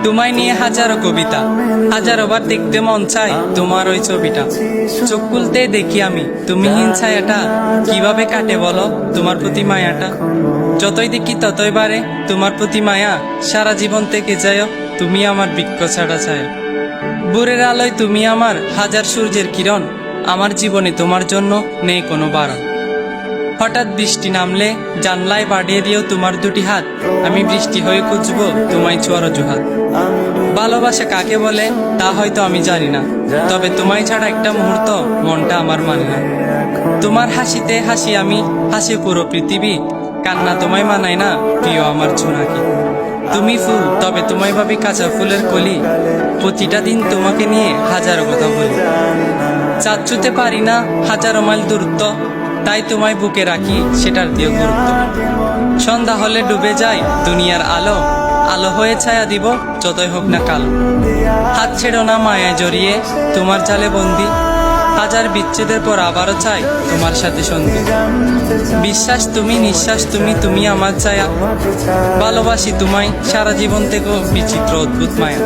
তোমায় নিয়ে হাজারো কবিতা, হাজারো বার দেখতে মন চায় তোমার ওই ছবিটা। চোখ খুলতে দেখি আমি তুমিহীন ছায়াটা, কিভাবে কাটে বলো তোমার প্রতি মায়াটা। যতই দেখি ততই বাড়ে তোমার প্রতি মায়া, সারা জীবন থেকে যায় তুমি আমার বৃক্ষ ছাড়া ছায়া। ভোরের আলোয় তুমি আমার হাজার সূর্যের কিরণ, আমার জীবনে তোমার জন্য নেই কোনো বারণ। হঠাৎ বৃষ্টি নামলে জানলায় বাড়িয়ে দিও তোমার দুটি হাত, আমি বৃষ্টি হয়ে খুঁজবো তোমায় ছোঁয়ার অজুহাত। ভালোবাসা কাকে বলে তা হয়তো আমি জানি না, তবে তোমায় ছাড়া একটা মুহূর্ত মনটা আমার মানে না। তোমার হাসিতে হাসি আমি, হাসি পুরো পৃথিবী, কান্না তোমায় মানায় না প্রিয় আমার ছোনাকি। তুমি ফুল তবে তোমায় ভাবি কাঁচা ফুলের কলি, প্রতিটা দিন তোমাকে নিয়ে হাজারো কথা বলি। চাঁদ ছুঁতে পারি না হাজারো মাইল দূরত্ব, তাই তোমায় বুকে রাখি সেটার দিও গুরুত্ব। সন্ধ্যা হলে ডুবে যায় দুনিয়ার আলো, আলো হয়ে ছায়া দিব যতই হোক না কালো। হাত ছেড়ো না মায়ায় জড়িয়ে তোমার জালে বন্দি, হাজার বিচ্ছেদের পর আবারও চাই তোমার সাথে সন্ধি। বিশ্বাস তুমি, নিঃশ্বাস তুমি, তুমি আমার ছায়া, ভালোবাসি তোমায় সারা জীবন থেকেও বিচিত্র অদ্ভুত মায়া।